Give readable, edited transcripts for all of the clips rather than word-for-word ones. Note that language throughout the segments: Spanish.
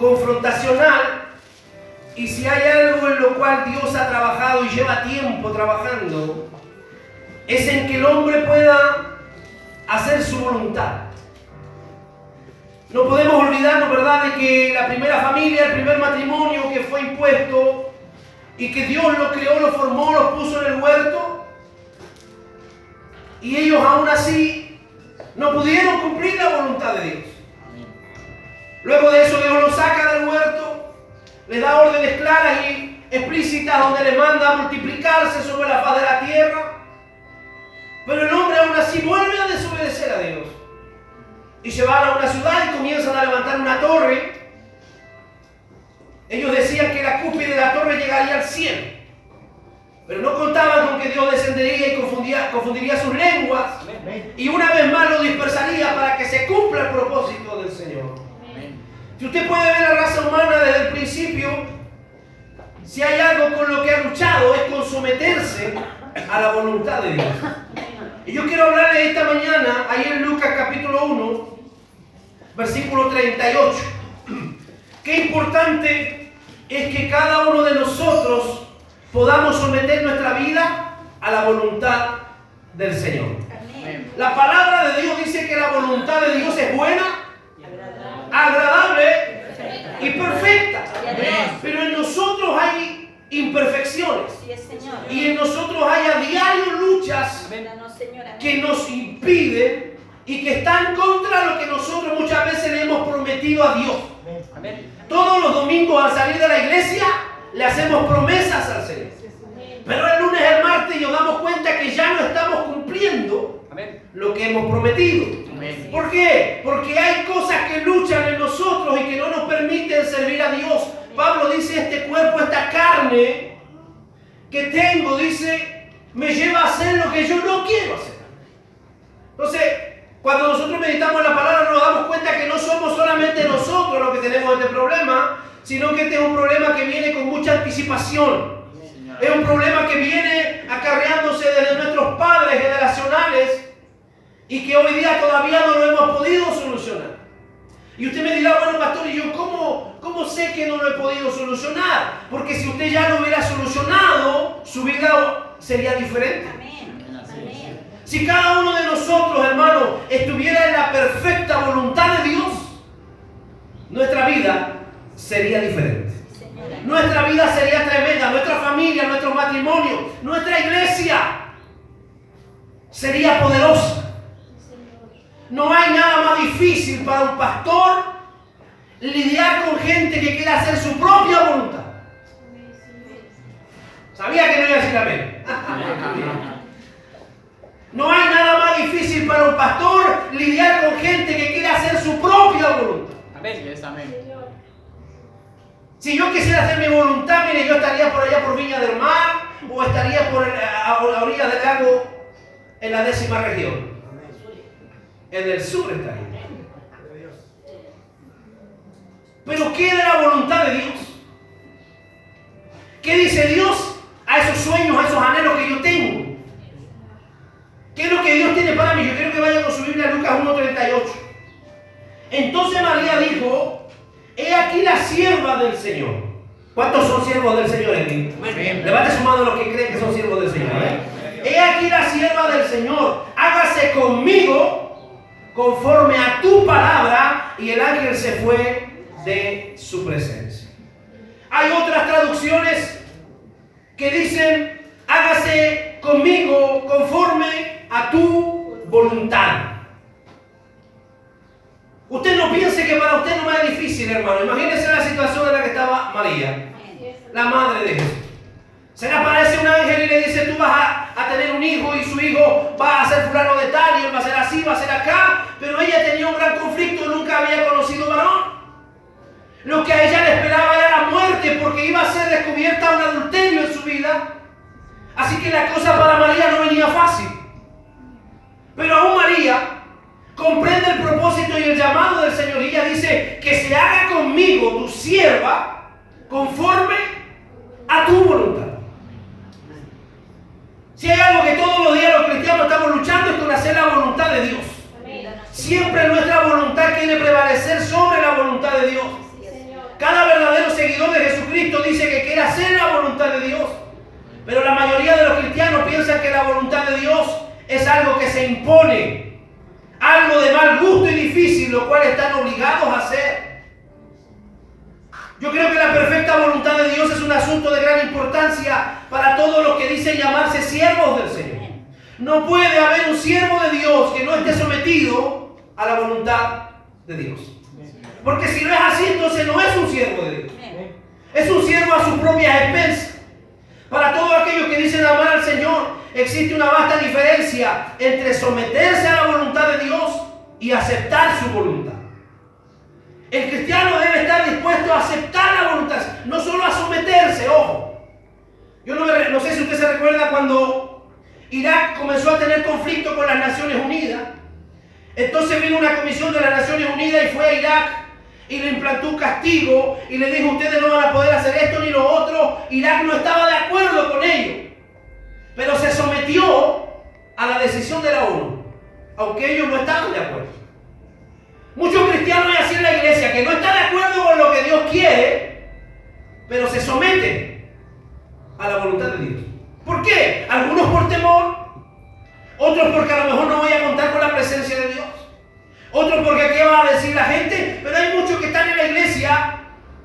confrontacional. Y si hay algo en lo cual Dios ha trabajado y lleva tiempo trabajando, es en que el hombre pueda hacer su voluntad. No podemos olvidarnos, ¿verdad?, de que la primera familia, el primer matrimonio que fue impuesto y que Dios lo creó, lo formó, lo puso en el huerto, y ellos aún así no pudieron cumplir la voluntad de Dios. Luego de eso Dios los saca del huerto, les da órdenes claras y explícitas donde les manda a multiplicarse sobre la faz de la tierra, pero el hombre aún así vuelve a desobedecer a Dios. Y se van a una ciudad y comienzan a levantar una torre. Ellos decían que la cúspide de la torre llegaría al cielo, pero no contaban con que Dios descendería y confundiría sus lenguas, y una vez más lo dispersaría para que se cumpla el propósito del Señor. Si usted puede ver la raza humana desde el principio, si hay algo con lo que ha luchado es con someterse a la voluntad de Dios. Y yo quiero hablarle esta mañana, ahí en Lucas capítulo 1, versículo 38. Qué importante es que cada uno de nosotros podamos someter nuestra vida a la voluntad del Señor. Amén. La palabra de Dios dice que la voluntad de Dios es buena, agradable y perfecta. Amén. Pero en nosotros hay imperfecciones. Y en nosotros hay a diario luchas que nos impiden y que están contra lo que nosotros muchas veces le hemos prometido a Dios. Amén. Todos los domingos al salir de la iglesia le hacemos promesas al Señor. Pero el lunes, el martes nos damos cuenta que ya no estamos cumpliendo lo que hemos prometido. Amén. ¿Por qué? Porque hay cosas que luchan en nosotros y que no nos permiten servir a Dios. Pablo dice, este cuerpo, esta carne que tengo, dice, me lleva a hacer lo que yo no quiero hacer. Entonces, cuando nosotros meditamos en la palabra nos damos cuenta que no somos solamente nosotros los que tenemos este problema, sino que este es un problema que viene con mucha anticipación. Es un problema que viene acarreándose desde nuestros padres generacionales y que hoy día todavía no lo hemos podido solucionar. Y usted me dirá, bueno, pastor, ¿y yo cómo sé que no lo he podido solucionar? Porque si usted ya lo hubiera solucionado, su vida sería diferente. Amén. Si cada uno de nosotros, hermano, estuviera en la perfecta voluntad de Dios, nuestra vida sería diferente. Nuestra vida sería tremenda, nuestra familia, nuestro matrimonio, nuestra iglesia sería poderosa. No hay nada más difícil para un pastor lidiar con gente que quiere hacer su propia voluntad. Sabía que no iba a decir amén. No hay nada más difícil para un pastor lidiar con gente que quiere hacer su propia voluntad. Amén. Amén. Si yo quisiera hacer mi voluntad, mire, yo estaría por allá por Viña del Mar o estaría a la orilla del lago en la 10ª región. En el sur estaría. Pero ¿qué de la voluntad de Dios? ¿Qué dice Dios a esos sueños, a esos anhelos que yo tengo? ¿Qué es lo que Dios tiene para mí? Yo quiero que vayan con su Biblia a Lucas 1:38. Entonces María dijo, he aquí la sierva del Señor. ¿Cuántos son siervos del Señor aquí? Levante su mano los que creen que son siervos del Señor. He aquí la sierva del Señor. Hágase conmigo conforme a tu palabra. Y el ángel se fue de su presencia. Hay otras traducciones que dicen, hágase conmigo conforme a tu voluntad. Usted no piense que para usted no es difícil, hermano. Imagínese la situación en la que estaba María, la madre de Jesús. Se le aparece un ángel y le dice, tú vas a tener un hijo y su hijo va a ser fulano de tal y él va a ser así, va a ser acá. Pero ella tenía un gran conflicto, nunca había conocido varón. Lo que a ella le esperaba era la muerte porque iba a ser descubierta un adulterio en su vida. Así que la cosa para María no venía fácil. Pero aún María comprende el propósito y el llamado del Señor. Y ella dice, que se haga conmigo tu sierva conforme a tu voluntad. Si hay algo que todos los días los cristianos estamos luchando es con hacer la voluntad de Dios. Siempre nuestra voluntad quiere prevalecer sobre la voluntad de Dios. seguidor de Jesucristo dice que quiere hacer la voluntad de Dios. Pero la mayoría de los cristianos piensan que la voluntad de Dios es algo que se impone, algo de mal gusto y difícil, lo cual están obligados a hacer. Yo creo que la perfecta voluntad de Dios es un asunto de gran importancia para todos los que dicen llamarse siervos del Señor. No puede haber un siervo de Dios que no esté sometido a la voluntad de Dios. Porque si no es así, entonces no es un siervo de Dios. Es un siervo a sus propias expensas. Para todos aquellos que dicen amar al Señor, existe una vasta diferencia entre someterse a la voluntad de Dios y aceptar su voluntad. El cristiano debe estar dispuesto a aceptar la voluntad, no solo a someterse, ojo. Yo no sé si usted se recuerda cuando Irak comenzó a tener conflicto con las Naciones Unidas. Entonces vino una comisión de las Naciones Unidas y fue a Irak y le implantó un castigo y le dijo: ustedes no van a poder hacer esto ni lo otro. Irak no estaba de acuerdo con ello, pero se sometió a la decisión de la ONU, aunque ellos no estaban de acuerdo. Muchos cristianos hay así en la iglesia que no están de acuerdo con lo que Dios quiere, pero se someten a la voluntad de Dios. ¿Por qué? Algunos por temor, otros porque a lo mejor no voy a contar con la presencia de Dios, otros porque qué va a decir la gente. Pero hay muchos que están en la iglesia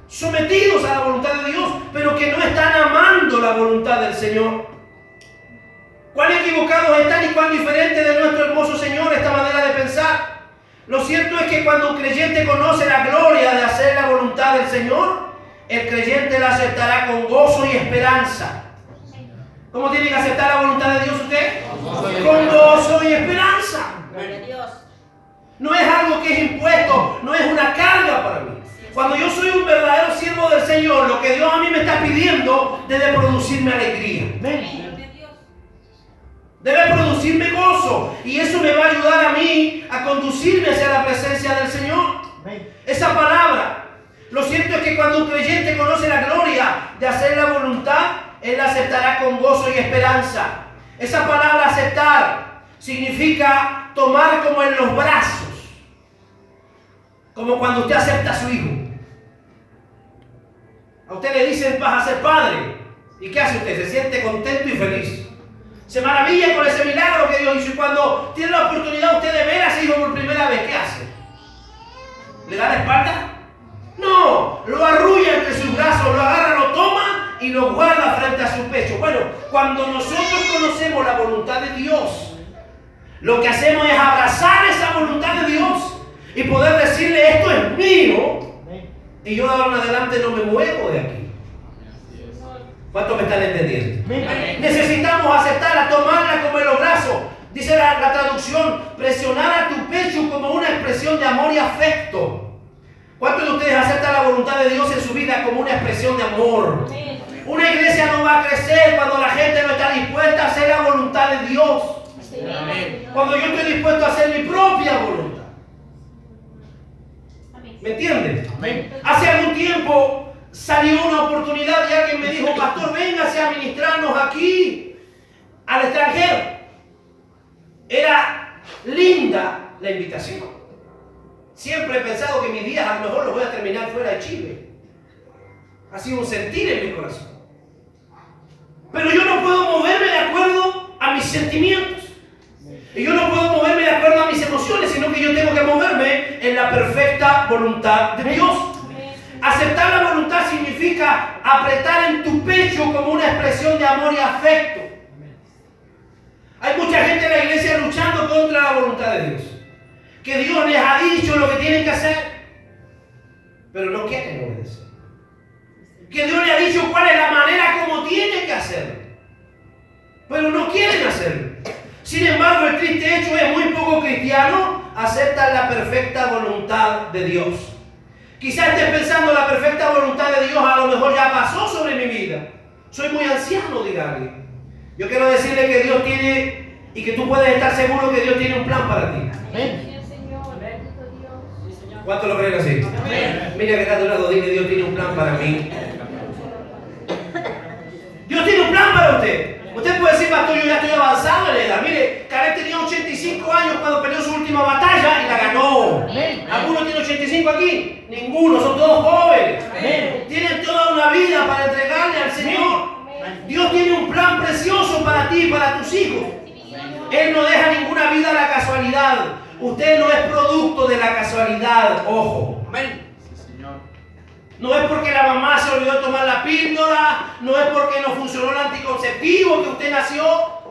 sometidos a la voluntad de Dios, pero que no están amando la voluntad del Señor. ¿Cuán equivocados están y cuán diferente de nuestro hermoso Señor esta manera de pensar? Lo cierto es que cuando un creyente conoce la gloria de hacer la voluntad del Señor, el creyente la aceptará con gozo y esperanza. ¿Cómo tiene que aceptar la voluntad de Dios usted? Con gozo y esperanza. No es algo que es impuesto, no es una carga para mí. Cuando yo soy un verdadero siervo del Señor, lo que Dios a mí me está pidiendo debe producirme alegría. Debe producirme gozo. Y eso me va a ayudar a mí a conducirme hacia la presencia del Señor. Esa palabra, lo cierto es que cuando un creyente conoce la gloria de hacer la voluntad, él la aceptará con gozo y esperanza. Esa palabra aceptar significa tomar como en los brazos, como cuando usted acepta a su hijo. A usted le dicen: vas a ser padre. ¿Y qué hace usted? Se siente contento y feliz. Se maravilla con ese milagro que Dios hizo. Y cuando tiene la oportunidad usted de ver a ese hijo por primera vez, ¿qué hace? ¿Le da la espalda? No, lo arrulla entre sus brazos, lo agarra, lo toma y lo guarda frente a su pecho. Bueno, cuando nosotros conocemos la voluntad de Dios, lo que hacemos es abrazar esa voluntad de Dios y poder decirle: esto es mío, y yo de ahora en adelante no me muevo de aquí. ¿Cuántos me están entendiendo? Necesitamos aceptarla, tomarla como en los brazos. Dice la traducción: presionar a tu pecho como una expresión de amor y afecto. ¿Cuántos de ustedes aceptan la voluntad de Dios en su vida como una expresión de amor? Una iglesia no va a crecer cuando la gente no está dispuesta a hacer la voluntad de Dios. Cuando yo estoy dispuesto a hacer mi propia voluntad. ¿Me entienden? Hace algún tiempo salió una oportunidad y alguien me dijo: pastor, véngase a ministrarnos aquí al extranjero. Era linda la invitación. Siempre he pensado que mis días a lo mejor los voy a terminar fuera de Chile. Ha sido un sentir en mi corazón. Pero yo no puedo moverme de acuerdo a mis sentimientos. Y yo no puedo moverme de acuerdo a mis emociones, sino que yo tengo que moverme en la perfecta voluntad de Dios. Aceptar la voluntad significa apretar en tu pecho como una expresión de amor y afecto. Hay mucha gente en la iglesia luchando contra la voluntad de Dios. Que Dios les ha dicho lo que tienen que hacer, pero no quieren obedecer. Que Dios les ha dicho cuál es la manera como tienen que hacerlo, pero no quieren hacerlo. Sin embargo, el triste hecho es muy poco cristiano aceptan la perfecta voluntad de Dios. Quizás estés pensando: la perfecta voluntad de Dios a lo mejor ya pasó sobre mi vida. Soy muy anciano, diga alguien. Yo quiero decirle que Dios tiene, y que tú puedes estar seguro que Dios tiene un plan para ti. ¿Amén? ¿Cuántos lo creen así? Amén. Mira que está a tu lado, dile: Dios tiene un plan para mí. Dios tiene un plan para usted. Usted puede decir: pastor, yo ya estoy avanzado en edad. Mire, Caleb tenía 85 años cuando peleó su última batalla y la ganó. ¿Alguno tiene 85 aquí? Ninguno, son todos jóvenes. Tienen toda una vida para entregarle al Señor. Dios tiene un plan precioso para ti y para tus hijos. Él no deja ninguna vida a la casualidad. Usted no es producto de la casualidad, ojo. Amén. No es porque la mamá se olvidó de tomar la píldora, no es porque no funcionó el anticonceptivo que usted nació.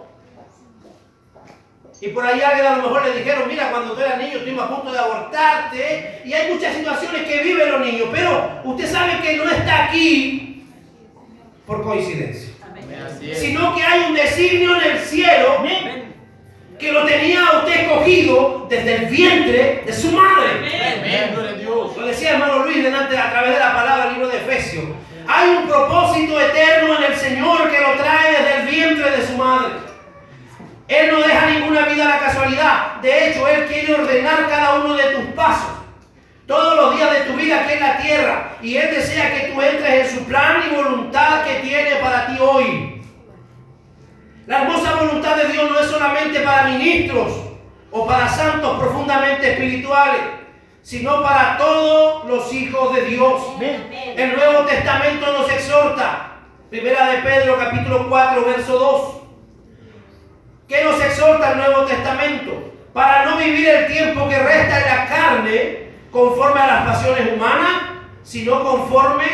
Y por ahí alguien a lo mejor le dijeron, mira, cuando tú eras niño estuvimos a punto de abortarte. Y hay muchas situaciones que viven los niños, pero usted sabe que no está aquí por coincidencia. Sino que hay un designio en el cielo que lo tenía usted escogido desde el vientre de su madre. Lo decía hermano Luis delante a través de la palabra del libro de Efesios. Hay un propósito eterno en el Señor que lo trae desde el vientre de su madre. Él no deja ninguna vida a la casualidad. De hecho, Él quiere ordenar cada uno de tus pasos, todos los días de tu vida aquí en la tierra. Y Él desea que tú entres en su plan y voluntad que tiene para ti hoy. La hermosa voluntad de Dios no es solamente para ministros o para santos profundamente espirituales, sino para todos los hijos de Dios. El Nuevo Testamento nos exhorta. Primera de Pedro, capítulo 4, verso 2. ¿Qué nos exhorta el Nuevo Testamento? Para no vivir el tiempo que resta en la carne conforme a las pasiones humanas, sino conforme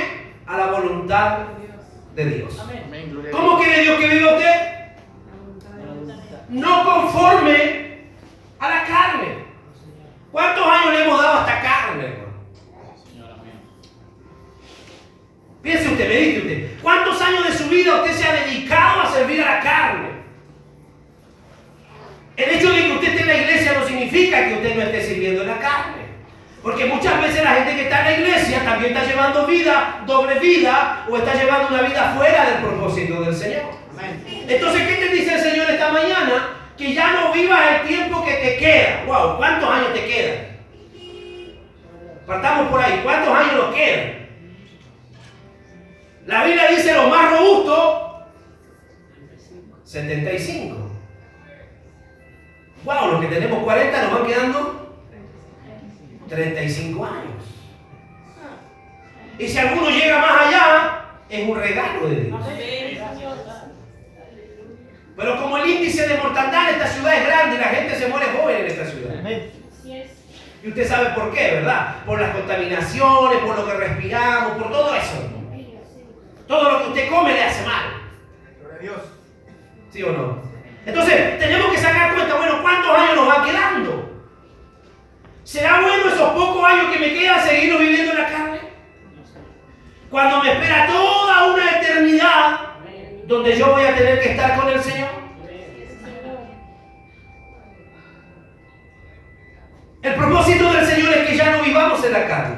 a la voluntad de Dios. ¿Cómo quiere Dios que viva usted? No conforme a la carne. ¿Cuántos años le hemos dado a esta carne, hermano? Piense usted, medite usted. ¿Cuántos años de su vida usted se ha dedicado a servir a la carne? El hecho de que usted esté en la iglesia no significa que usted no esté sirviendo en la carne. Porque muchas veces la gente que está en la iglesia también está llevando vida, doble vida, o está llevando una vida fuera del propósito del Señor. Entonces, ¿qué te dice el Señor esta mañana? Que ya no vivas el tiempo que te queda. Wow, ¿cuántos años te quedan? Partamos por ahí, ¿cuántos años nos quedan? La Biblia dice lo más robusto, 75. Wow, los que tenemos 40 nos van quedando 35 años. Y si alguno llega más allá, es un regalo de Dios. Pero como el índice de mortandad en esta ciudad es grande, la gente se muere joven en esta ciudad. Y usted sabe por qué, ¿verdad? Por las contaminaciones, por lo que respiramos, por todo eso. Todo lo que usted come le hace mal. Gloria a Dios. ¿Sí o no? Entonces, tenemos que sacar cuenta, bueno, ¿cuántos años nos van quedando? ¿Será bueno esos pocos años que me quedan seguirlos viviendo en la carne? Cuando me espera toda una eternidad donde yo voy a tener que estar con el Señor. El propósito del Señor es que ya no vivamos en la carne.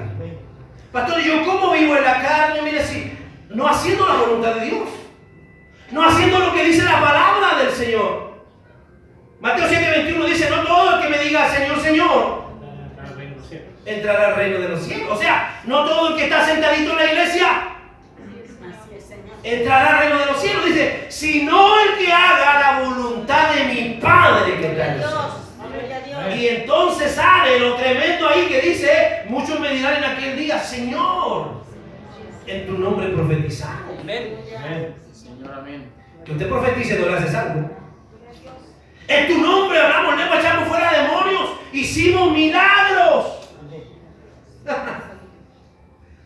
Pastor, ¿yo cómo vivo en la carne? Mire, si no haciendo la voluntad de Dios, no haciendo lo que dice la palabra del Señor. Mateo 7:21 dice, no todo el que me diga Señor, Señor, entrará al reino de los cielos. O sea, no todo el que está sentadito en la iglesia entrará al reino de los cielos. Dice, sino el que haga la voluntad de mi Padre que está en los cielos. Y entonces sale lo tremendo ahí que dice, muchos me dirán en aquel día, Señor, en tu nombre profetizamos. Amén. Señor, amén. Que usted profetice no le hace algo. En tu nombre hablamos lengua, echamos fuera demonios, hicimos milagros.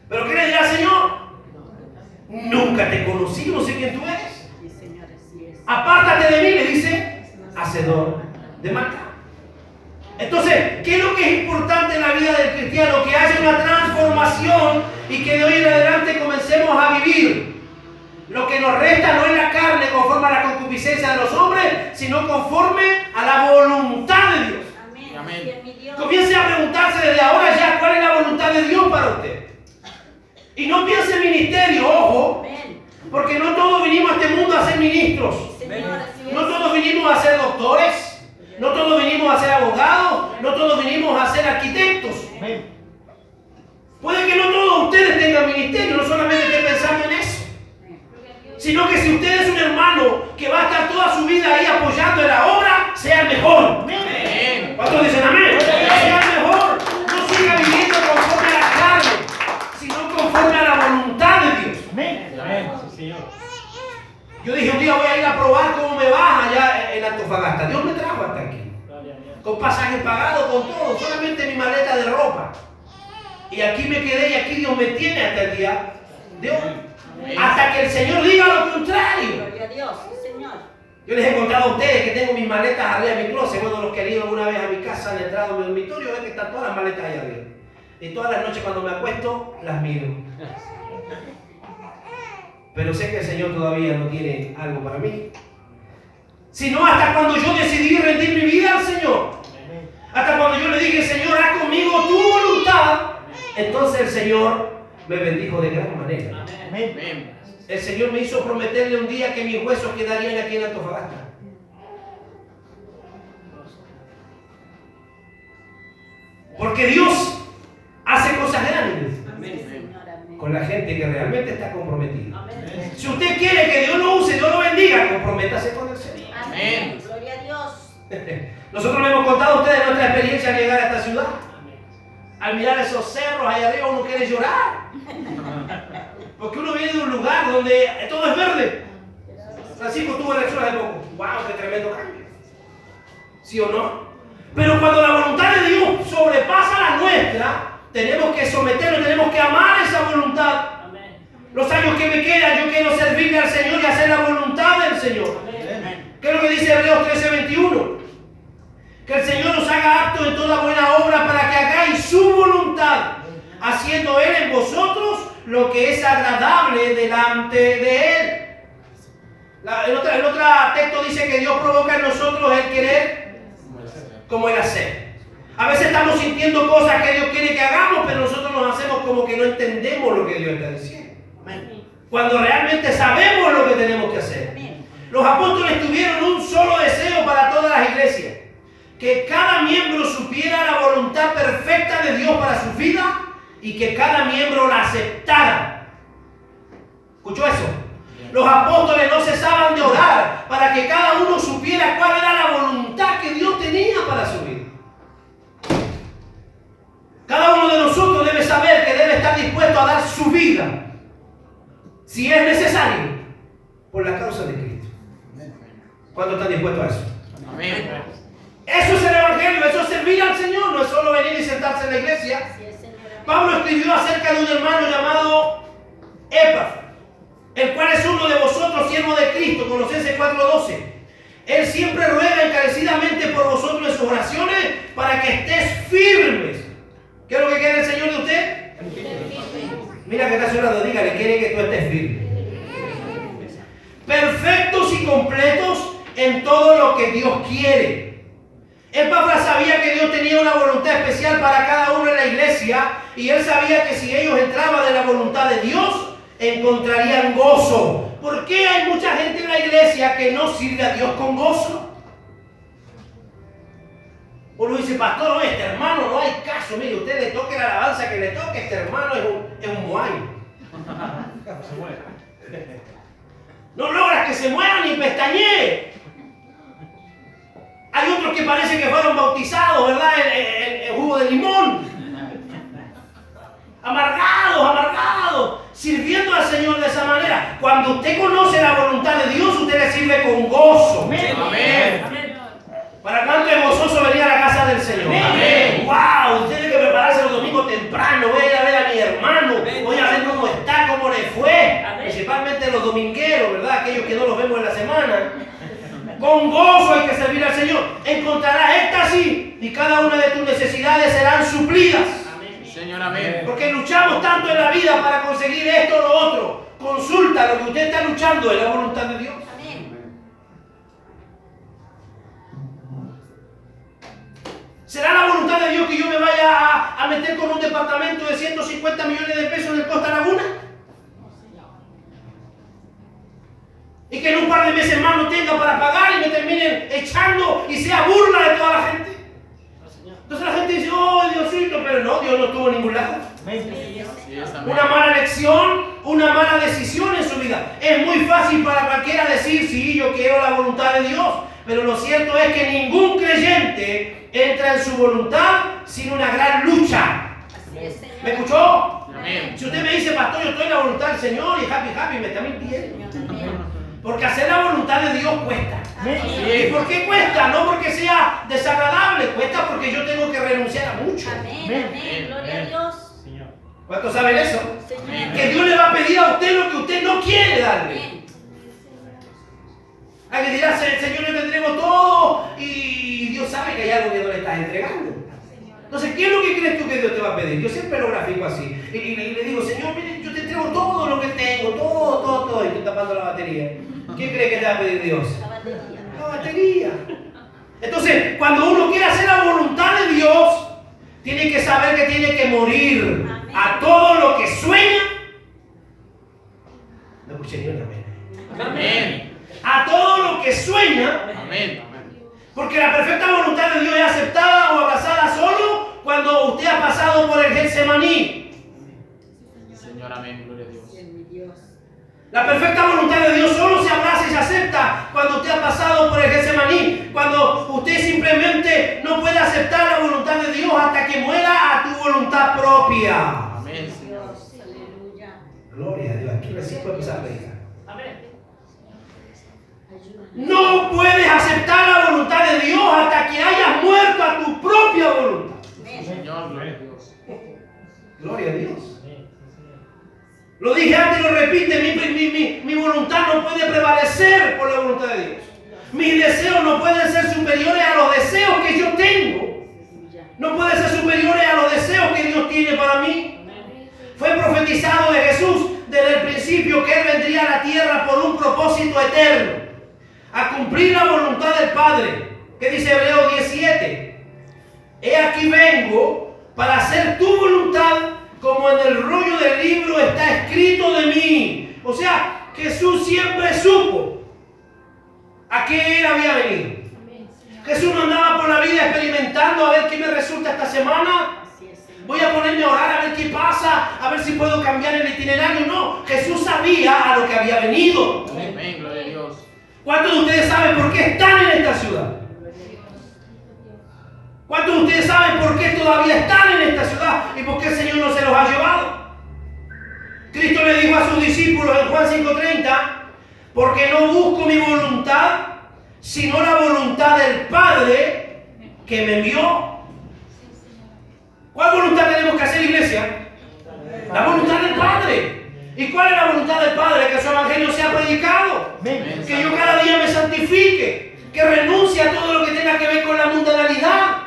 Pero ¿qué le dirá el Señor? Nunca te conocí, no sé quién tú eres. Apártate de mí, le dice, hacedor de maldad. Entonces, ¿qué es lo que es importante en la vida del cristiano? Que haya una transformación y que de hoy en adelante comencemos a vivir. Lo que nos resta no es la carne conforme a la concupiscencia de los hombres, sino conforme a la voluntad de Dios. Amén. Comience a preguntarse desde ahora ya cuál es la voluntad de Dios para usted. Y no piense en ministerio, ojo, porque no todos vinimos a este mundo a ser ministros. No todos vinimos a ser doctores. No todos vinimos a ser abogados, no todos vinimos a ser arquitectos. Puede que no todos ustedes tengan ministerio, no solamente estén pensando en eso, sino que si usted es un hermano que va a estar toda su vida ahí apoyando en la obra, sea el mejor. ¿Cuántos dicen amén? Sea el mejor, no siga viviendo conforme a la carne, sino conforme a la voluntad de Dios. Yo dije, un día voy a ir a probar cómo me va allá en Antofagasta. Dios me trajo hasta aquí. Con pasaje pagado, con todo, solamente mi maleta de ropa. Y aquí me quedé y aquí Dios me tiene hasta el día de hoy. Hasta que el Señor diga lo contrario. Gloria a Dios, sí, Señor. Yo les he contado a ustedes que tengo mis maletas arriba de mi closet. Bueno, los que han ido alguna vez a mi casa han entrado a mi dormitorio, ven que están todas las maletas ahí arriba. Y todas las noches cuando me acuesto, las miro. Pero sé que el Señor todavía no tiene algo para mí. Sino hasta cuando yo decidí rendir mi vida al Señor. Hasta cuando yo le dije, Señor, haz conmigo tu voluntad. Entonces el Señor me bendijo de gran manera. Amén. El Señor me hizo prometerle un día que mis huesos quedarían aquí en Antofagasta. Porque Dios hace cosas grandes con la gente que realmente está comprometida. Amén. Si usted quiere que Dios lo use, Dios lo bendiga, comprométase con el Señor. Amén. Gloria a Dios. Nosotros le hemos contado a ustedes nuestra experiencia al llegar a esta ciudad. Al mirar esos cerros allá arriba uno quiere llorar. Porque uno viene de un lugar donde todo es verde. Francisco tuvo elecciones hace poco. ¡Wow! ¡Qué tremendo cambio! ¿Sí o no? Pero cuando la voluntad de Dios sobrepasa la nuestra, tenemos que someternos, tenemos que amar esa voluntad. Los años que me quedan, yo quiero servirle al Señor y hacer la voluntad del Señor. ¿Qué es lo que dice Hebreos 13:21? Que el Señor nos haga aptos en toda buena obra para que hagáis su voluntad, haciendo Él en vosotros lo que es agradable delante de Él. En otro texto dice que Dios provoca en nosotros el querer como el hacer. A veces estamos sintiendo cosas que Dios quiere que hagamos, pero nosotros nos hacemos como que no entendemos lo que Dios está diciendo. Cuando realmente sabemos lo que tenemos que hacer. Los apóstoles tuvieron un solo deseo para todas las iglesias: que cada miembro supiera la voluntad perfecta de Dios para su vida y que cada miembro la aceptara. ¿Escuchó eso? Los apóstoles no cesaban de orar para que cada uno supiera cuál era la voluntad que Dios tenía para su vida. Cada uno de nosotros debe saber que debe estar dispuesto a dar su vida, si es necesario, por la causa de Cristo. ¿Cuántos están dispuestos a eso? Amén. Eso es el Evangelio, eso es servir al Señor, no es solo venir y sentarse en la iglesia. Pablo escribió acerca de un hermano llamado Epafras, el cual es uno de vosotros, siervo de Cristo, Colosenses 4:12. Él siempre ruega encarecidamente por vosotros en sus oraciones para que estés firmes. ¿Qué es lo que quiere el Señor de usted? Mira que está llorando, dígale, quiere que tú estés firme. Perfectos y completos en todo lo que Dios quiere. Epafras sabía que Dios tenía una voluntad especial para cada uno en la iglesia, y él sabía que si ellos entraban en la voluntad de Dios, encontrarían gozo. ¿Por qué hay mucha gente en la iglesia que no sirve a Dios con gozo? Uno dice, pastor, oye, este hermano no hay caso. Mire, usted le toque la alabanza que le toque, este hermano es un moai. No logras que se mueva ni pestañee. Hay otros que parece que fueron bautizados, ¿verdad? En jugo de limón. Amargados, sirviendo al Señor de esa manera. Cuando usted conoce la voluntad de Dios, usted le sirve con gozo. Amén. ¿Para cuánto es gozoso venir a la casa del Señor? Amén. ¡Wow! Usted tiene que prepararse los domingos temprano. Voy a ir a ver a mi hermano. Voy a ver cómo está, cómo le fue. Principalmente los domingueros, ¿verdad? Aquellos que no los vemos en la semana. Con gozo hay que servir al Señor. Encontrarás éxtasis y cada una de tus necesidades serán suplidas. Señor, amén. Porque luchamos tanto en la vida para conseguir esto o lo otro. Consulta, lo que usted está luchando es la voluntad de Dios. ¿Será la voluntad de Dios que yo me vaya a meter con un departamento de 150 millones de pesos en el Costa Laguna? Y que en un par de meses más no tenga para pagar y me terminen echando y sea burla de toda la gente. Entonces la gente dice, oh Diosito, pero no, Dios no estuvo en ningún lado. Una mala elección, una mala decisión en su vida. Es muy fácil para cualquiera decir, sí, yo quiero la voluntad de Dios. Pero lo cierto es que ningún creyente entra en su voluntad sin una gran lucha. ¿Me escuchó? Amén. Si usted me dice, pastor, yo estoy en la voluntad del Señor y happy, me está mintiendo. Porque hacer la voluntad de Dios cuesta. Sí. ¿Y por qué cuesta? No porque sea desagradable, cuesta porque yo tengo que renunciar a mucho. Amén, amén. Gloria a Dios. ¿Cuántos saben eso? Señor. Que Dios le va a pedir a usted lo que usted no quiere darle. Amén. Alguien dirá, Señor, yo te entrego todo y Dios sabe que hay algo que no le estás entregando. Entonces, ¿qué es lo que crees tú que Dios te va a pedir? Yo siempre lo grafico así. Y le digo, Señor, mire, yo te entrego todo lo que tengo, todo. Y tú tapando la batería. ¿Qué crees que te va a pedir Dios? La batería. La batería. Entonces, cuando uno quiere hacer la voluntad de Dios, tiene que saber que tiene que morir a todo lo que sueña. No escuché ni una amén. Amén. A todo lo que sueña. Amén. Porque la perfecta voluntad de Dios es aceptada o abrazada solo cuando usted ha pasado por el Getsemaní. Señor, amén. Gloria a Dios. Mi Dios. La perfecta voluntad de Dios solo se abraza y se acepta cuando usted ha pasado por el Getsemaní. Cuando usted simplemente no puede aceptar la voluntad de Dios hasta que muera a tu voluntad propia. Amén, Señor. Dios, aleluya. Gloria a Dios. Aquí recién puede empezar a predicar. Ayúdame. No puedes aceptar la voluntad de Dios hasta que hayas muerto a tu propia voluntad. Amén. Señor, gloria a Dios. Gloria a Dios. Lo dije antes y lo repite, mi voluntad no puede prevalecer por la voluntad de Dios. Mis deseos no pueden ser superiores a los deseos que yo tengo. No pueden ser superiores a los deseos que Dios tiene para mí. Fue profetizado de Jesús desde el principio que Él vendría a la tierra por un propósito eterno, a cumplir la voluntad del Padre. ¿Qué dice Hebreos 17? He aquí vengo para hacer tu voluntad, como en el rollo del libro está escrito de mí. O sea, Jesús siempre supo a qué Él había venido. Jesús no andaba por la vida experimentando a ver qué me resulta esta semana. Así es, Señor. Voy a ponerme a orar a ver qué pasa, a ver si puedo cambiar el itinerario. No, Jesús sabía a lo que había venido. Amén, gloria a Dios. ¿Cuántos de ustedes saben por qué están en esta ciudad? ¿Cuántos de ustedes saben por qué todavía están en esta ciudad y por qué el Señor no se los ha llevado? Cristo le dijo a sus discípulos en Juan 5:30, porque no busco mi voluntad, sino la voluntad del Padre que me envió. ¿Cuál voluntad tenemos que hacer, iglesia? La voluntad del Padre. ¿Y cuál es la voluntad del Padre? Que su evangelio sea predicado. Amén. Que yo cada día me santifique. Que renuncie a todo lo que tenga que ver con la mundanalidad.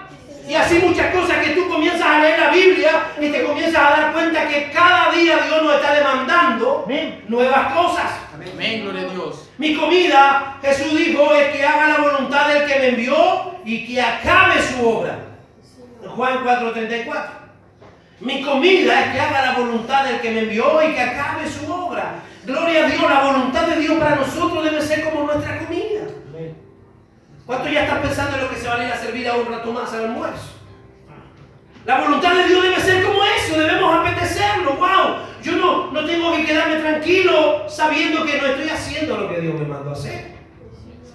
Y así muchas cosas que tú comienzas a leer la Biblia y te comienzas a dar cuenta que cada día Dios nos está demandando nuevas cosas. Amén, gloria a Dios. Mi comida, Jesús dijo, es que haga la voluntad del que me envió y que acabe su obra. Juan 4:34. Mi comida es que haga la voluntad del que me envió y que acabe su obra. Gloria a Dios, la voluntad de Dios para nosotros debe ser como nuestra comida. ¿Cuántos ya están pensando en lo que se va a ir a servir a un rato más al almuerzo? La voluntad de Dios debe ser como eso, debemos apetecerlo. ¡Wow! Yo no tengo que quedarme tranquilo sabiendo que no estoy haciendo lo que Dios me mandó a hacer.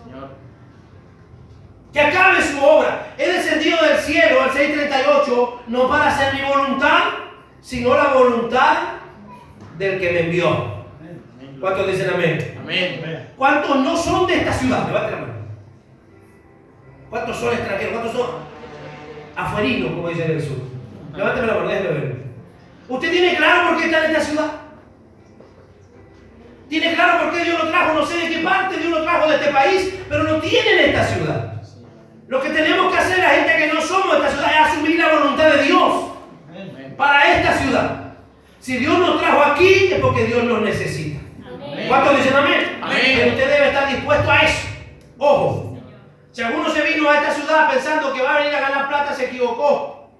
Señor. Que acabe su obra. He descendido del cielo, al 6:38, no para hacer mi voluntad, sino la voluntad del que me envió. ¿Cuántos dicen amén? Amén. ¿Cuántos no son de esta ciudad? Levanten la mano. ¿Cuántos son extranjeros? ¿Cuántos son afuerinos, como dice Jesús? Levánteme la mano, déjeme ver. ¿Usted tiene claro por qué está en esta ciudad? ¿Tiene claro por qué Dios lo trajo? No sé de qué parte Dios lo trajo de este país, pero lo tiene en esta ciudad. Lo que tenemos que hacer, la gente que no somos de esta ciudad, es asumir la voluntad de Dios para esta ciudad. Si Dios nos trajo aquí, es porque Dios nos necesita. ¿Cuántos dicen amén? Amén. Pero usted debe estar dispuesto a eso. Ojo. Si alguno se vino a esta ciudad pensando que va a venir a ganar plata, se equivocó.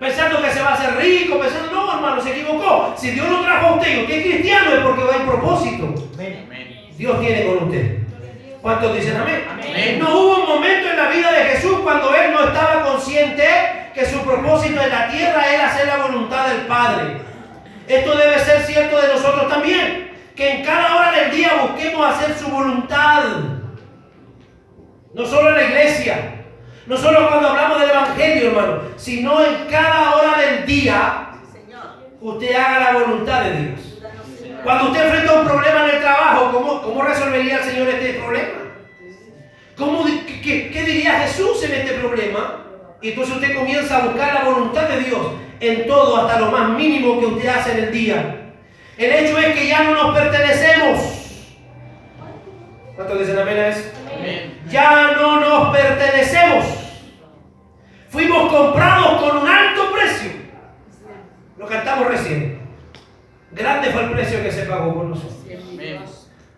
Pensando que se va a hacer rico, pensando, no, hermano, se equivocó. Si Dios lo trajo a usted y usted es cristiano, es porque va en propósito. Amén. Dios tiene con usted. ¿Cuántos dicen amén? Amén. No hubo un momento en la vida de Jesús cuando Él no estaba consciente que su propósito en la tierra era hacer la voluntad del Padre. Esto debe ser cierto de nosotros también. Que en cada hora del día busquemos hacer su voluntad. No solo en la iglesia, no solo cuando hablamos del evangelio, hermano, sino en cada hora del día, Señor. usted haga la voluntad de Dios. Ayúdanos, Señor. Cuando usted enfrenta un problema en el trabajo, ¿cómo resolvería el Señor este problema? ¿Qué diría Jesús en este problema? Y entonces usted comienza a buscar la voluntad de Dios en todo, hasta lo más mínimo que usted hace en el día. El hecho es que ya no nos pertenecemos. ¿Cuántos dicen amén a eso? Amén. Ya no nos pertenecemos. Fuimos comprados con un alto precio. Lo cantamos recién. Grande fue el precio que se pagó por nosotros. Amén.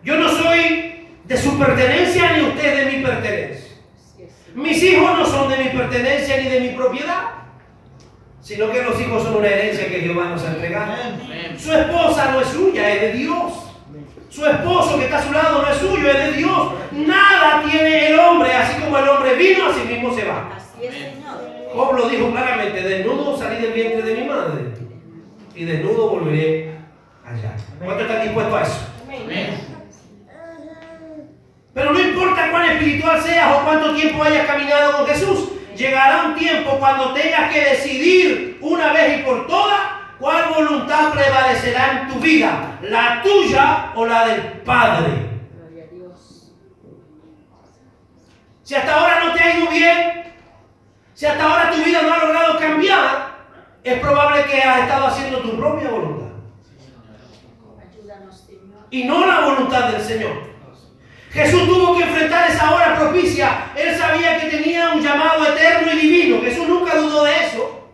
Yo no soy de su pertenencia ni usted de mi pertenencia. Mis hijos no son de mi pertenencia ni de mi propiedad, sino que los hijos son una herencia que Jehová nos ha entregado. Amén. Su esposa no es suya, es de Dios. Su esposo que está a su lado no es suyo, es de Dios. Nada tiene el hombre, así como el hombre vino, así mismo se va. Así es, Señor. Job lo dijo claramente: desnudo salí del vientre de mi madre y desnudo volveré allá. ¿Cuántos están dispuestos a eso? Amén. Pero no importa cuán espiritual seas o cuánto tiempo hayas caminado con Jesús, llegará un tiempo cuando tengas que decidir una vez y por todas cuál voluntad prevalecerá en tu vida, la tuya o la del Padre. Gloria a Dios. Si hasta ahora no te ha ido bien, si hasta ahora tu vida no ha logrado cambiar, es probable que has estado haciendo tu propia voluntad Ayúdanos, Señor. y no la voluntad del Señor. Jesús tuvo que enfrentar esa hora propicia. Él sabía que tenía un llamado eterno y divino. Jesús nunca dudó de eso.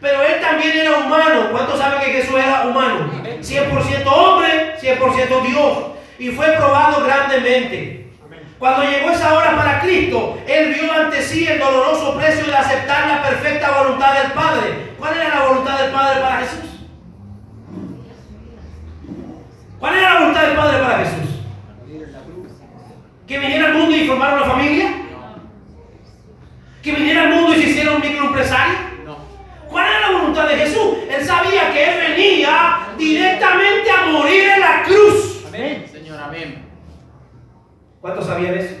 Pero él también era humano. ¿Cuántos saben que Jesús era humano? 100% hombre, 100% Dios. Y fue probado grandemente. Cuando llegó esa hora para Cristo, él vio ante sí el doloroso precio de aceptar la perfecta voluntad del Padre. ¿Cuál era la voluntad del Padre para Jesús? ¿Cuál era la voluntad del Padre para Jesús? ¿Que viniera al mundo y formara una familia? ¿Que viniera al mundo y se hiciera un microempresario? No. ¿Cuál era la voluntad de Jesús? Él sabía que él venía directamente a morir en la cruz. Amén. Señor, amén. ¿Cuántos sabían eso?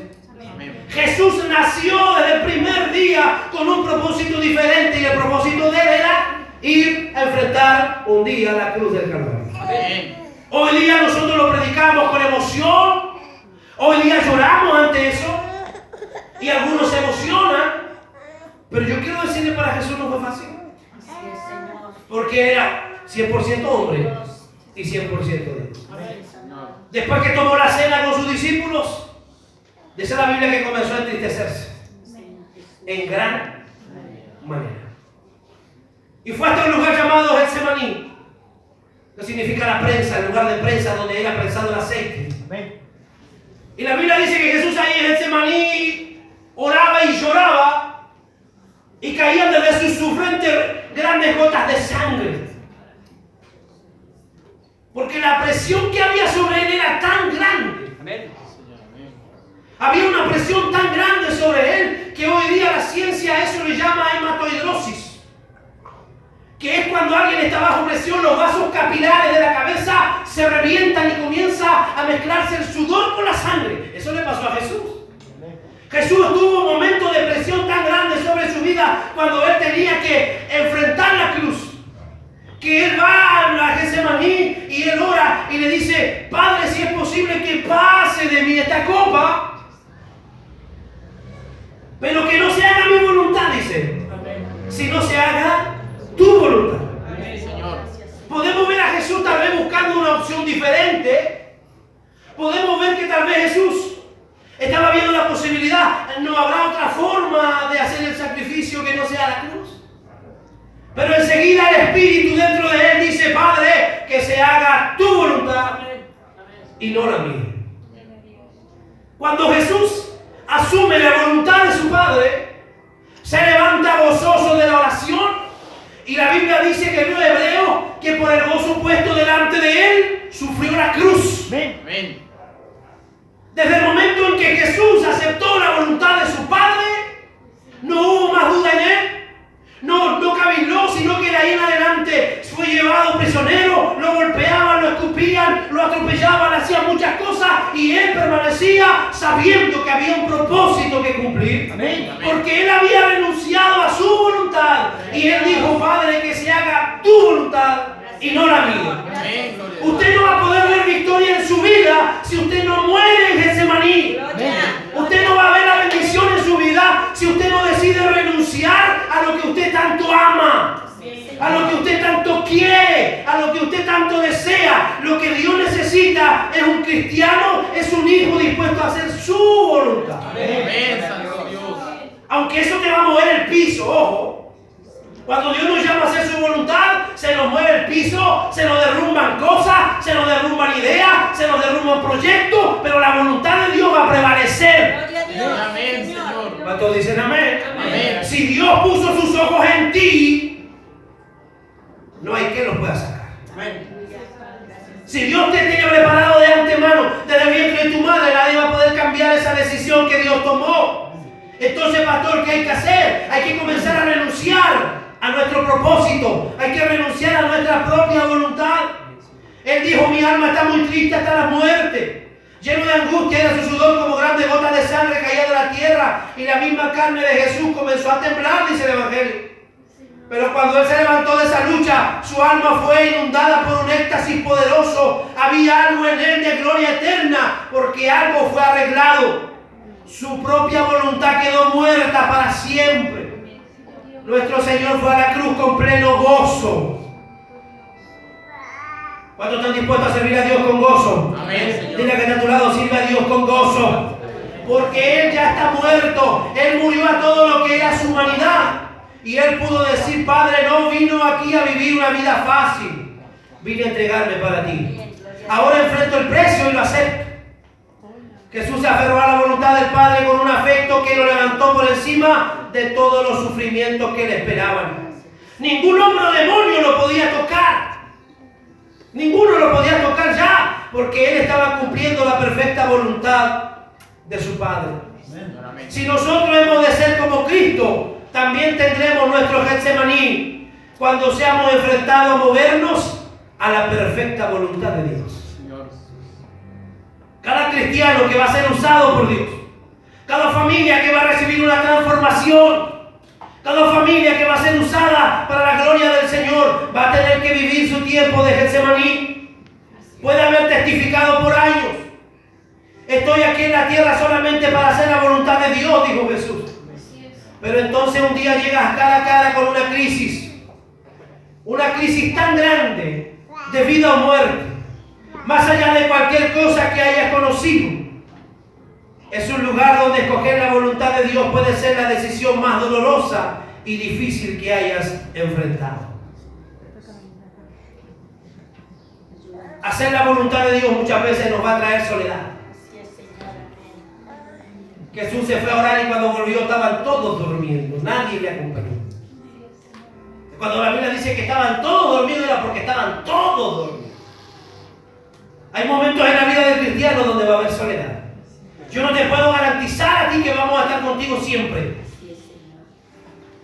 Amén. Jesús nació desde el primer día con un propósito diferente, y el propósito de él era ir a enfrentar un día la cruz del Calvario. Amén. Hoy día nosotros lo predicamos con emoción. Hoy día lloramos ante eso y algunos se emocionan, pero yo quiero decirle, para Jesús no fue fácil, Así es, Señor. porque era 100% hombre y 100% Dios. Amén, Señor. Después que tomó la cena con sus discípulos, dice la Biblia que comenzó a entristecerse en gran manera. Y fue hasta un lugar llamado Getsemaní, que significa la prensa, el lugar de prensa donde era prensado el aceite. Y la Biblia dice que Jesús ahí en Getsemaní oraba y lloraba, y caían desde su frente grandes gotas de sangre. Porque la presión que había sobre él era tan grande. Amén. Había una presión tan grande sobre él que hoy día la ciencia a eso le llama hematoidrosis. Que es cuando alguien está bajo presión, los vasos capilares de la cabeza se revientan y comienza a mezclarse el sudor con la sangre. Eso le pasó a Jesús. Jesús tuvo un momento de presión tan grande sobre su vida cuando él tenía que enfrentar la cruz, que él va a Getsemaní y él ora y le dice: Padre, si es posible que pase de mí esta copa, pero que no se haga mi voluntad, dice, sino se haga tu voluntad. Amén, Señor. Podemos ver a Jesús tal vez buscando una opción diferente. Podemos ver que tal vez Jesús estaba viendo la posibilidad, no habrá otra forma de hacer el sacrificio que no sea la cruz. Pero enseguida el Espíritu dentro de él dice: Padre, que se haga tu voluntad y no la mía. Cuando Jesús asume la voluntad de su Padre, se levanta gozoso de la oración. Y la Biblia dice que en Hebreo que por el gozo puesto delante de él sufrió la cruz. Amén. Desde el momento en que Jesús aceptó la voluntad de su Padre, no hubo más duda en él. No cabiló, sino que de ahí en adelante fue llevado prisionero, lo golpeaban, lo escupían, lo atropellaban, hacían muchas cosas, y él permanecía sabiendo que había un propósito que cumplir. Amén. Porque él había renunciado a su voluntad y él dijo: Padre, que se haga tu voluntad y no la mía. Amén. Gloria a Dios. Usted no va a poder vida si usted no muere en Getsemaní. Usted no va a ver la bendición en su vida si usted no decide renunciar a lo que usted tanto ama, a lo que usted tanto quiere, a lo que usted tanto desea. Lo que Dios necesita es un cristiano, es un hijo dispuesto a hacer su voluntad. Amén, Santo Dios. Aunque eso te va a mover el piso, ojo. Cuando Dios nos llama a hacer su voluntad, se nos mueve el piso, se nos derrumban cosas, se nos derrumban ideas, se nos derrumban proyectos, pero la voluntad de Dios va a prevalecer. Amén, Señor. ¿Cuántos dicen amén? Amén. Si Dios puso sus ojos en ti, no hay quien los pueda sacar. Si Dios te tiene preparado de antemano, desde el vientre de tu madre, nadie va a poder cambiar esa decisión que Dios tomó. Entonces, pastor, ¿qué hay que hacer? Hay que comenzar a renunciar a nuestro propósito. Hay que renunciar a nuestra propia voluntad. Él dijo: mi alma está muy triste hasta la muerte. Lleno de angustia era su sudor como grandes gotas de sangre caía de la tierra. Y la misma carne de Jesús comenzó a temblar, dice el Evangelio. Pero cuando Él se levantó de esa lucha, su alma fue inundada por un éxtasis poderoso. Había algo en Él de gloria eterna, porque algo fue arreglado. Su propia voluntad quedó muerta para siempre. Nuestro Señor fue a la cruz con pleno gozo. ¿Cuántos están dispuestos a servir a Dios con gozo? Amén, Señor. Dile que está a tu lado: sirve a Dios con gozo. Porque Él ya está muerto. Él murió a todo lo que era su humanidad. Y Él pudo decir: Padre, no vino aquí a vivir una vida fácil. Vine a entregarme para ti. Ahora enfrento el precio y lo acepto. Jesús se aferró a la voluntad del Padre con un afecto que lo levantó por encima de todos los sufrimientos que le esperaban. Ningún hombre o demonio lo podía tocar. Ninguno lo podía tocar ya, porque Él estaba cumpliendo la perfecta voluntad de su Padre. Si nosotros hemos de ser como Cristo, también tendremos nuestro Getsemaní cuando seamos enfrentados a movernos a la perfecta voluntad de Dios. Cada cristiano que va a ser usado por Dios, cada familia que va a recibir una transformación, cada familia que va a ser usada para la gloria del Señor, va a tener que vivir su tiempo de Getsemaní. Puede haber testificado por años: estoy aquí en la tierra solamente para hacer la voluntad de Dios, dijo Jesús. Pero entonces un día llegas cara a cara con una crisis tan grande de vida o muerte. Más allá de cualquier cosa que hayas conocido, es un lugar donde escoger la voluntad de Dios puede ser la decisión más dolorosa y difícil que hayas enfrentado. Hacer la voluntad de Dios muchas veces nos va a traer soledad. Jesús se fue a orar y cuando volvió estaban todos durmiendo, nadie le acompañó. Cuando la Biblia dice que estaban todos dormidos, era porque estaban todos dormidos. Hay momentos en la vida del cristiano donde va a haber soledad. Yo no te puedo garantizar a ti que vamos a estar contigo siempre.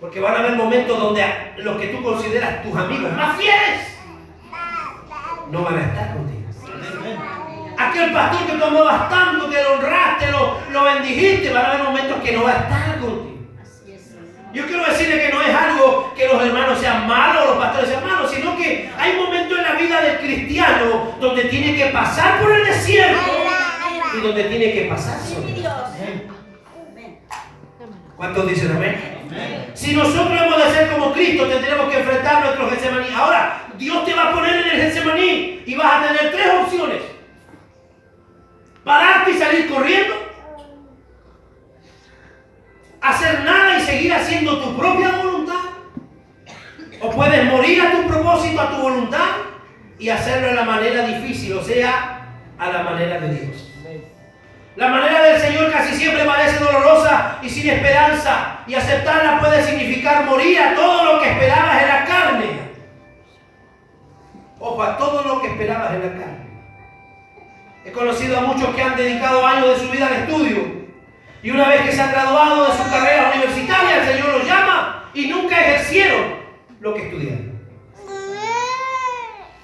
Porque van a haber momentos donde los que tú consideras tus amigos más fieles no van a estar contigo. Aquel pastor que tú amabas tanto, que lo honraste, lo bendijiste, van a haber momentos que no va a estar contigo. Yo quiero decirle que no es algo que los hermanos sean malos, los pastores sean malos, sino que hay momentos en la vida del cristiano donde tiene que pasar por el desierto y donde tiene que pasar soledad. ¿Cuántos dicen amén? Si nosotros hemos de ser como Cristo, tendremos que enfrentar nuestro Getsemaní. Ahora, Dios te va a poner en el Getsemaní y vas a tener tres opciones: pararte y salir corriendo, hacer nada y seguir haciendo tu propia voluntad, o puedes morir a tu propósito, a tu voluntad, y hacerlo de la manera difícil, o sea, a la manera de Dios. La manera del Señor casi siempre parece dolorosa y sin esperanza, y aceptarla puede significar morir a todo lo que esperabas en la carne. Ojo, a todo lo que esperabas en la carne. He conocido a muchos que han dedicado años de su vida al estudio, y una vez que se han graduado de su carrera universitaria, el Señor los llama y nunca ejercieron lo que estudiaron.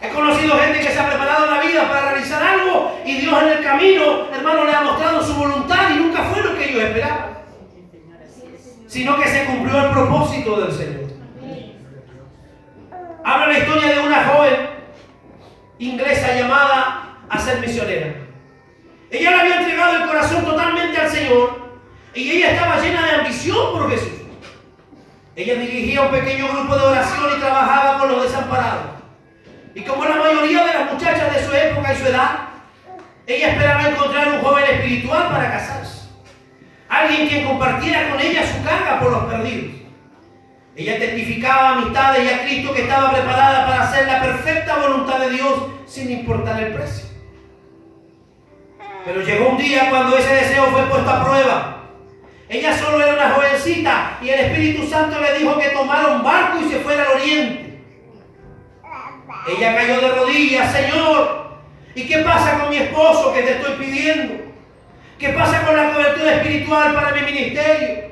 He conocido gente que se ha preparado en la vida para realizar algo y Dios en el camino, hermano, le ha mostrado su voluntad y nunca fue lo que ellos esperaban, sino que se cumplió el propósito del Señor. Habla la historia de una joven inglesa llamada a ser misionera. Ella le había entregado el corazón totalmente al Señor y ella estaba llena de ambición por Jesús. Ella dirigía un pequeño grupo de oración y trabajaba con los desamparados. Y como la mayoría de las muchachas de su época y su edad, ella esperaba encontrar un joven espiritual para casarse. Alguien que compartiera con ella su carga por los perdidos. Ella testificaba amistades y a Cristo que estaba preparada para hacer la perfecta voluntad de Dios sin importar el precio. Pero llegó un día cuando ese deseo fue puesto a prueba. Ella solo era una jovencita y el Espíritu Santo le dijo que tomara un barco y se fuera al oriente. Ella cayó de rodillas: Señor, ¿y qué pasa con mi esposo que te estoy pidiendo? ¿Qué pasa con la cobertura espiritual para mi ministerio?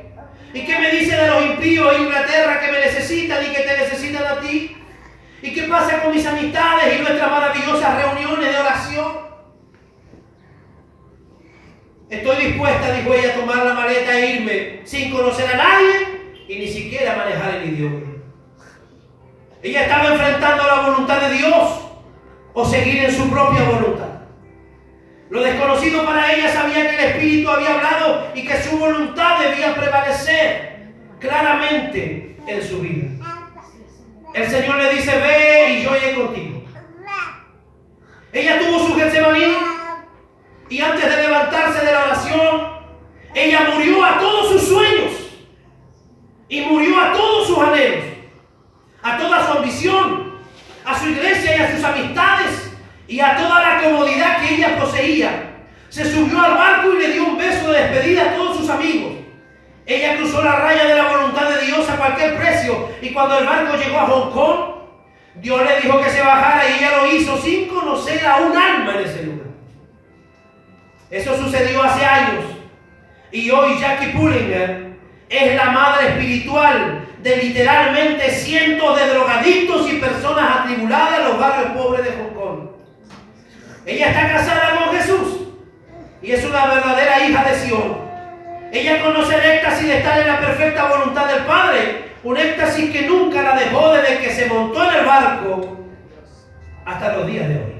¿Y qué me dice de los impíos en Inglaterra que me necesitan y que te necesitan a ti? ¿Y qué pasa con mis amistades y nuestras maravillosas reuniones de oración? Estoy dispuesta, dijo ella, a tomar la maleta e irme sin conocer a nadie y ni siquiera manejar el idioma. Ella estaba enfrentando la voluntad de Dios o seguir en su propia voluntad. Lo desconocido para ella sabía que el Espíritu había hablado y que su voluntad debía prevalecer claramente en su vida. El Señor le dice: ve y yo iré contigo. Ella tuvo su Getsemaní y antes de levantarse de la oración, ella murió a todos sus sueños y murió a todos sus anhelos, a toda su ambición, a su iglesia y a sus amistades y a toda la comodidad que ella poseía. Se subió al barco y le dio un beso de despedida a todos sus amigos. Ella cruzó la raya de la voluntad de Dios a cualquier precio, y cuando el barco llegó a Hong Kong, Dios le dijo que se bajara y ella lo hizo sin conocer a un alma en ese lugar. Eso sucedió hace años y hoy Jackie Pullinger es la madre espiritual de literalmente cientos de drogadictos y personas atribuladas en los barrios pobres de Hong Kong. Ella está casada con Jesús y es una verdadera hija de Sion. Ella conoce el éxtasis de estar en la perfecta voluntad del Padre, un éxtasis que nunca la dejó desde que se montó en el barco hasta los días de hoy.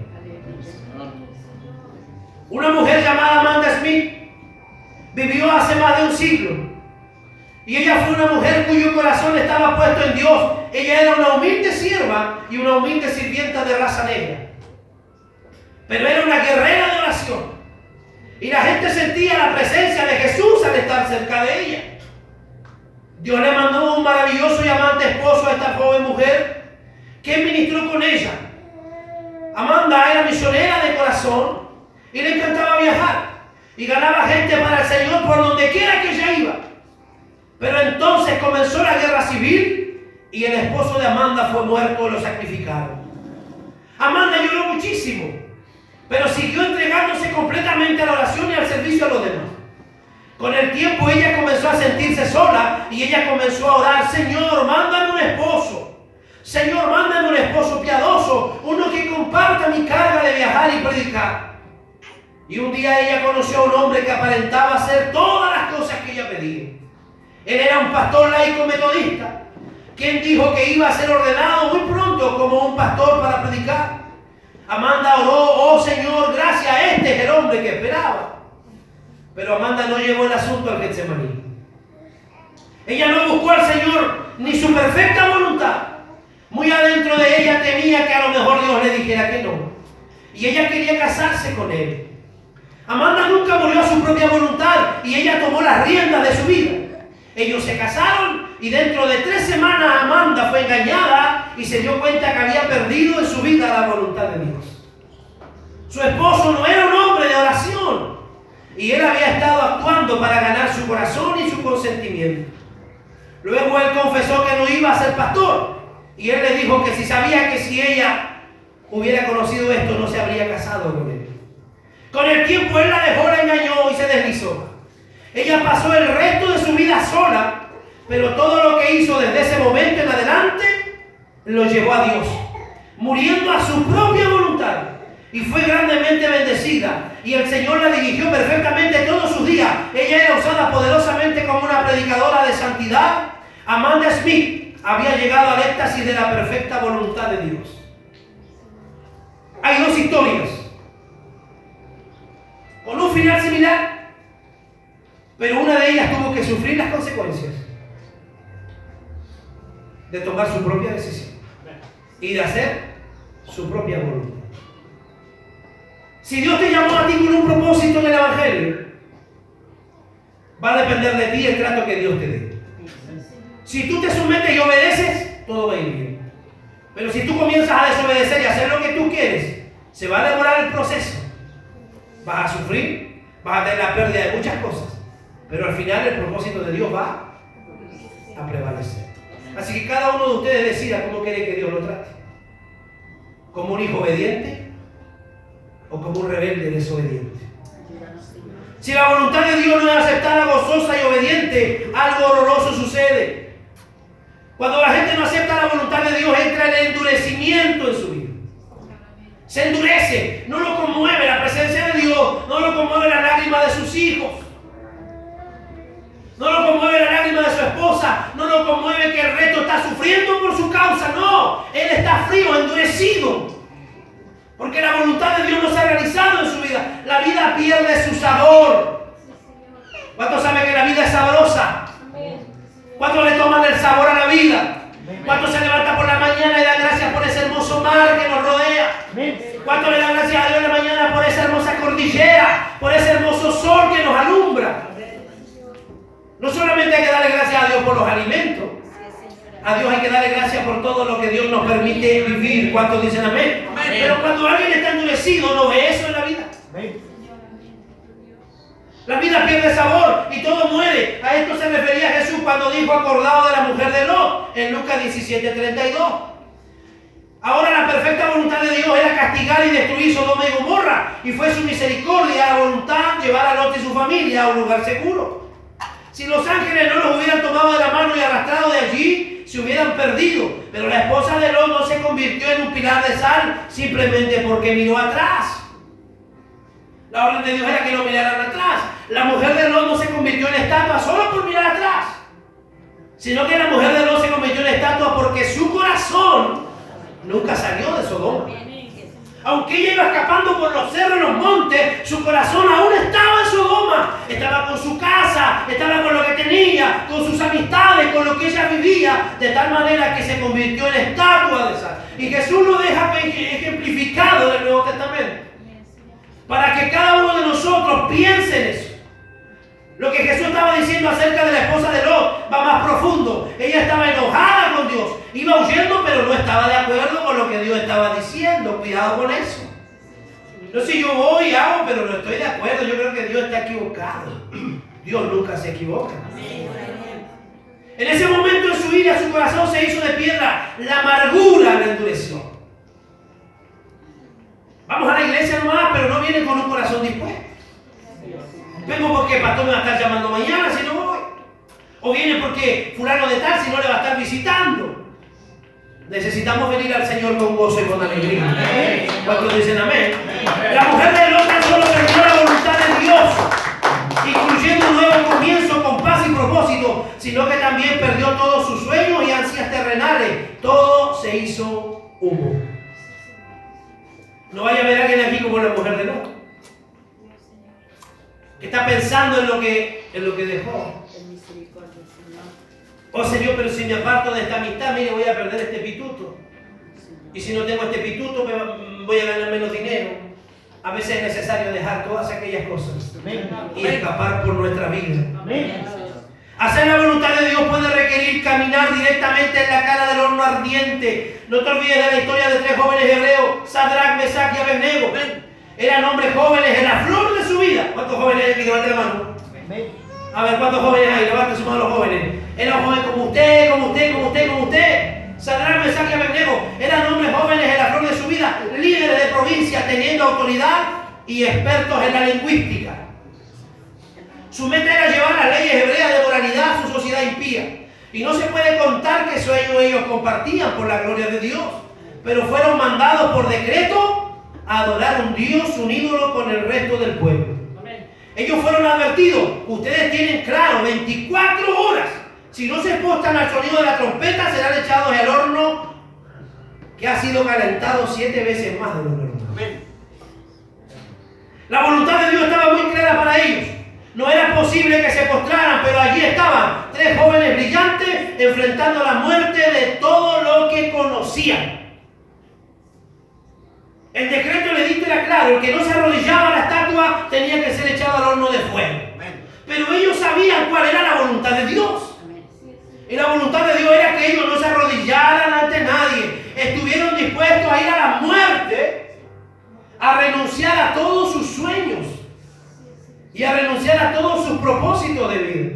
Una mujer llamada Amanda Smith vivió hace más de un siglo y ella fue una mujer cuyo corazón estaba puesto en Dios. Ella era una humilde sierva y una humilde sirvienta de raza negra, pero era una guerrera de oración y la gente sentía la presencia de Jesús al estar cerca de ella. Dios le mandó un maravilloso y amante esposo a esta joven mujer que ministró con ella. Amanda era misionera de corazón y le encantaba viajar y ganaba gente para el Señor por donde quiera que ella iba. Pero entonces comenzó la guerra civil y el esposo de Amanda fue muerto o lo sacrificaron. Amanda lloró muchísimo, pero siguió entregándose completamente a la oración y al servicio a los demás. Con el tiempo ella comenzó a sentirse sola y ella comenzó a orar: Señor, mándame un esposo. Señor, mándame un esposo piadoso, uno que comparta mi carga de viajar y predicar. Y un día ella conoció a un hombre que aparentaba hacer todas las cosas que ella pedía. Él era un pastor laico metodista, quien dijo que iba a ser ordenado muy pronto como un pastor para predicar. Amanda oró: oh Señor, gracias, este es el hombre que esperaba. Pero Amanda no llevó el asunto al Getsemaní. Ella no buscó al Señor ni su perfecta voluntad. Muy adentro de ella temía que a lo mejor Dios le dijera que no. Y ella quería casarse con él. Amanda nunca murió a su propia voluntad y ella tomó las riendas de su vida. Ellos se casaron y dentro de 3 semanas Amanda fue engañada y se dio cuenta que había perdido en su vida la voluntad de Dios. Su esposo no era un hombre de oración y él había estado actuando para ganar su corazón y su consentimiento. Luego él confesó que no iba a ser pastor y él le dijo que si sabía que si ella hubiera conocido esto no se habría casado con él. Con el tiempo él la dejó, la engañó y se deslizó. Ella pasó el resto de su vida sola, pero todo lo que hizo desde ese momento en adelante lo llevó a Dios, muriendo a su propia voluntad, y fue grandemente bendecida y el Señor la dirigió perfectamente todos sus días. Ella era usada poderosamente como una predicadora de santidad. Amanda Smith había llegado al éxtasis de la perfecta voluntad de Dios. Hay 2 historias. Con un un final similar, pero una de ellas tuvo que sufrir las consecuencias de tomar su propia decisión y de hacer su propia voluntad. Si Dios te llamó a ti con un propósito en el Evangelio, va a depender de ti el trato que Dios te dé. Si tú te sometes y obedeces, todo va a ir bien. Pero si tú comienzas a desobedecer y a hacer lo que tú quieres, se va a demorar el proceso. Vas a sufrir, vas a tener la pérdida de muchas cosas, pero al final el propósito de Dios va a prevalecer. Así que cada uno de ustedes decida cómo quiere que Dios lo trate. ¿Como un hijo obediente o como un rebelde desobediente? Si la voluntad de Dios no es aceptada, gozosa y obediente, algo horroroso sucede. Cuando la gente no acepta la voluntad de Dios, entra el endurecimiento en su vida. Se endurece, no lo conmueve la presencia de Dios, no lo conmueve la lágrima de sus hijos, no lo conmueve la lágrima de su esposa, no lo conmueve que el resto está sufriendo por su causa, no, él está frío, endurecido, porque la voluntad de Dios no se ha realizado en su vida. La vida pierde su sabor. ¿Cuántos saben que la vida es sabrosa? ¿Cuántos le toman el sabor a la vida? ¿Cuántos se levantan por la mañana y dan gracias por ese hermoso mar que nos rodea? ¿Cuántos le dan gracias a Dios en la mañana por esa hermosa cordillera, por ese hermoso sol que nos alumbra? No solamente hay que darle gracias a Dios por los alimentos, a Dios hay que darle gracias por todo lo que Dios nos permite vivir. ¿Cuántos dicen amén? Pero cuando alguien está endurecido, no ve eso en la vida. La vida pierde sabor y todo muere. A esto se refería Jesús cuando dijo, acordado de la mujer de Lot, en Lucas 17:32. Ahora la perfecta voluntad de Dios era castigar y destruir Sodoma y Gomorra, y fue su misericordia, la voluntad, llevar a Lot y su familia a un lugar seguro. Si los ángeles no los hubieran tomado de la mano y arrastrado de allí, se hubieran perdido. Pero la esposa de Lot no se convirtió en un pilar de sal simplemente porque miró atrás. La orden de Dios era que no miraran atrás. La mujer de Lot no se convirtió en estatua solo por mirar atrás, sino que la mujer de Lot se convirtió en estatua porque su corazón nunca salió de Sodoma. Aunque ella iba escapando por los cerros y los montes, su corazón aún estaba en Sodoma. Estaba con su casa, estaba con lo que tenía, con sus amistades, con lo que ella vivía, de tal manera que se convirtió en estatua de sal. Y Jesús lo deja ejemplificado del Nuevo Testamento, para que cada uno de nosotros piense en eso. Lo que Jesús estaba diciendo acerca de la esposa de Lot va más profundo. Ella estaba enojada con Dios, iba huyendo, pero no estaba de acuerdo con lo que Dios estaba diciendo. Cuidado con eso. No sé, yo voy y hago, pero no estoy de acuerdo. Yo creo que Dios está equivocado. Dios nunca se equivoca. En ese momento en su vida, su corazón se hizo de piedra. La amargura la endureció. Vamos a la iglesia nomás, pero no vienen con un corazón dispuesto. Vengo porque el pastor me va a estar llamando mañana si no voy. O viene porque fulano de tal si no le va a estar visitando. Necesitamos venir al Señor con gozo y con alegría. ¿Cuántos dicen amén? La mujer de Lot no solo perdió la voluntad de Dios, incluyendo un nuevo comienzo con paz y propósito, sino que también perdió todos sus sueños y ansias terrenales. Todo se hizo humo. No vaya a ver a alguien aquí como la mujer de Lot, que está pensando en lo que dejó. Oh Señor, pero si me aparto de esta amistad, mire, voy a perder este pituto. Y si no tengo este pituto, voy a ganar menos dinero. A veces es necesario dejar todas aquellas cosas y escapar por nuestra vida. Hacer la voluntad de Dios puede requerir caminar directamente en la cara del horno ardiente. No te olvides de la historia de 3 jóvenes hebreos, Sadrach, Mesach y Abednego. Eran hombres jóvenes en la flor de su vida. ¿Cuántos jóvenes hay aquí? Levanten la mano. A ver, ¿cuántos jóvenes hay? Levanten su mano los jóvenes. Eran jóvenes como usted, como usted, como usted, como usted. Sadrach, Mesach y Abednego eran hombres jóvenes en la flor de su vida, líderes de provincia, teniendo autoridad y expertos en la lingüística. Su meta era llevar las leyes hebreas de moralidad a su sociedad impía. Y no se puede contar que eso ellos compartían por la gloria de Dios, pero fueron mandados por decreto a adorar a un Dios, un ídolo, con el resto del pueblo. Ellos fueron advertidos: ustedes tienen claro 24 horas. Si no se postan al sonido de la trompeta, serán echados al horno que ha sido calentado 7 veces más de lo normal. La voluntad de Dios estaba muy clara para ellos. No era posible que se postraran, pero allí estaban 3 jóvenes brillantes enfrentando la muerte de todo lo que conocían. El decreto le dicta era claro: el que no se arrodillaba a la estatua tenía que ser echado al horno de fuego. Pero ellos sabían cuál era la voluntad de Dios. Y la voluntad de Dios era que ellos no se arrodillaran ante nadie. Estuvieron dispuestos a ir a la muerte, a renunciar a todos sus sueños y a renunciar a todos sus propósitos de vida.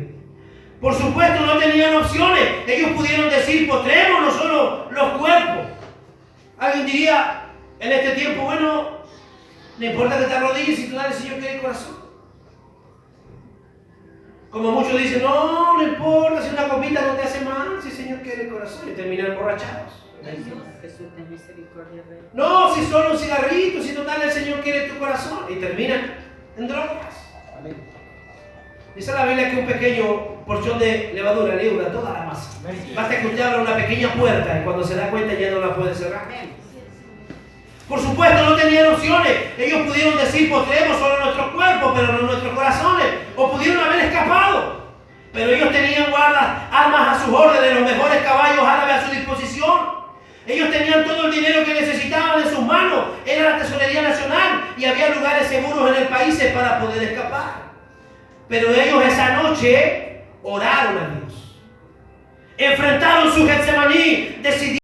Por supuesto, no tenían opciones. Ellos pudieron decir: postrémonos solo los cuerpos. Alguien diría en este tiempo: bueno, no importa que te arrodilles si tú dale al Señor que el corazón. Como muchos dicen: no importa si una copita no te hace mal, si el Señor quiere el corazón, y terminan emborrachados. Jesús, ten misericordia de él. No, si solo un cigarrito, si total el Señor quiere tu corazón, y terminan en drogas. Dice la Biblia que un pequeño porción de levadura leuda toda la masa. Basta que usted abra una pequeña puerta y cuando se da cuenta ya no la puede cerrar. Por supuesto, no tenían opciones. Ellos pudieron decir: postremos solo nuestros cuerpos, pero no nuestros corazones. O pudieron haber escapado. Pero ellos tenían armas a sus órdenes, los mejores caballos árabes a su disposición. Ellos tenían todo el dinero que necesitaban en sus manos. Era la tesorería nacional y había lugares seguros en el país para poder escapar. Pero ellos esa noche oraron a Dios. Enfrentaron su Getsemaní, decidieron